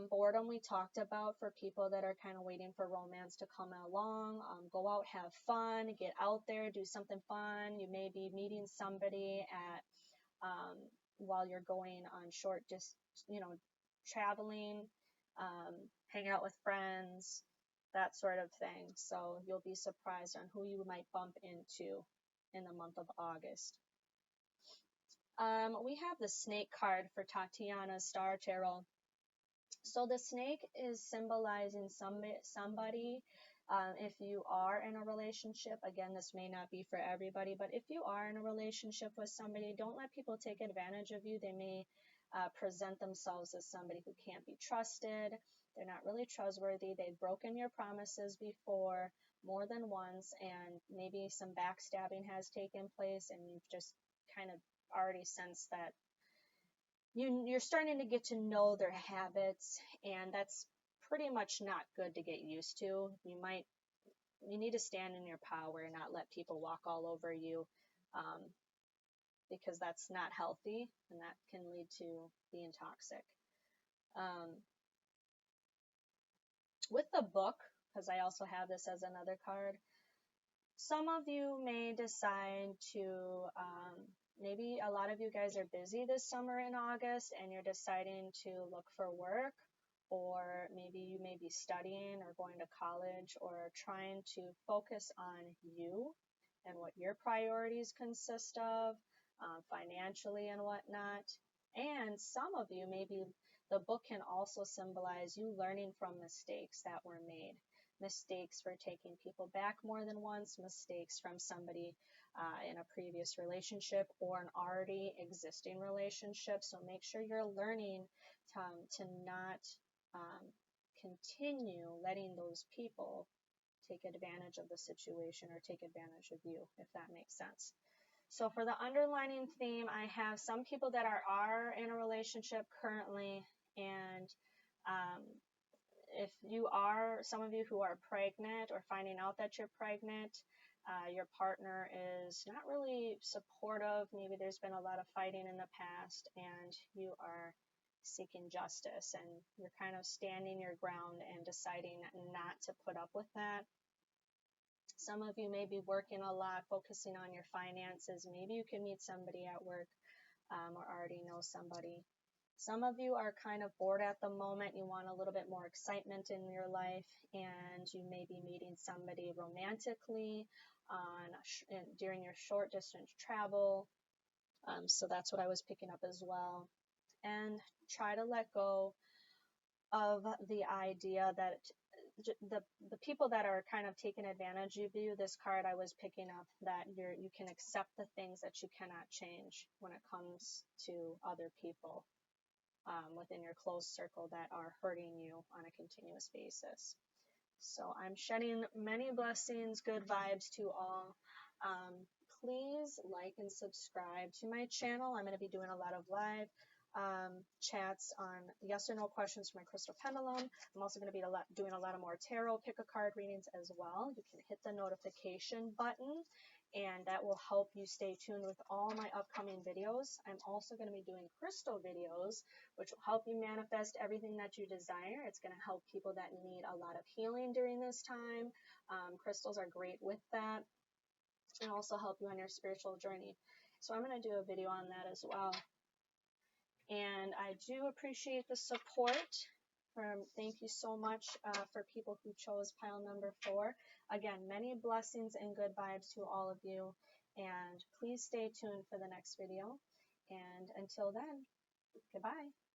boredom we talked about for people that are kind of waiting for romance to come along. Go out, have fun, get out there, do something fun. You may be meeting somebody at while you're going on short traveling, hang out with friends, that sort of thing. So you'll be surprised on who you might bump into in the month of August. We have the snake card for Tatiana's Star Tarot. So the snake is symbolizing somebody. If you are in a relationship, again, this may not be for everybody, but if you are in a relationship with somebody, don't let people take advantage of you. They may present themselves as somebody who can't be trusted. They're not really trustworthy. They've broken your promises before more than once, and maybe some backstabbing has taken place, and you've just kind of already sensed that you're starting to get to know their habits, and that's pretty much not good to get used to. You need to stand in your power and not let people walk all over you, because that's not healthy, and that can lead to being toxic. With the book, because I also have this as another card, some of you may decide to, maybe a lot of you guys are busy this summer in August and you're deciding to look for work, or maybe you may be studying or going to college or trying to focus on you and what your priorities consist of, financially and whatnot. And some of you, maybe the book can also symbolize you learning from mistakes that were made. Mistakes for taking people back more than once, mistakes from somebody in a previous relationship or an already existing relationship. So make sure you're learning to not continue letting those people take advantage of the situation or take advantage of you, if that makes sense. So for the underlining theme, I have some people that are in a relationship currently, and if you are, some of you who are pregnant or finding out that you're pregnant, your partner is not really supportive. Maybe there's been a lot of fighting in the past and you are seeking justice and you're kind of standing your ground and deciding not to put up with that. Some of you may be working a lot, focusing on your finances. Maybe you can meet somebody at work or already know somebody. Some of you are kind of bored at the moment. You want a little bit more excitement in your life, and you may be meeting somebody romantically during your short distance travel. So that's what I was picking up as well. And try to let go of the idea that the people that are kind of taking advantage of you, this card I was picking up, that you can accept the things that you cannot change when it comes to other people within your close circle that are hurting you on a continuous basis. So I'm shedding many blessings, good vibes to all. Please like and subscribe to my channel. I'm going to be doing a lot of live chats on yes or no questions for my crystal pendulum. I'm also going to be doing a lot of more tarot pick a card readings as well. You can hit the notification button, and that will help you stay tuned with all my upcoming videos. I'm also going to be doing crystal videos, which will help you manifest everything that you desire. It's going to help people that need a lot of healing during this time. Crystals are great with that, and also help you on your spiritual journey. So I'm going to do a video on that as well. And I do appreciate the support. Thank you so much for people who chose pile number 4. Again, many blessings and good vibes to all of you. And please stay tuned for the next video. And until then, goodbye.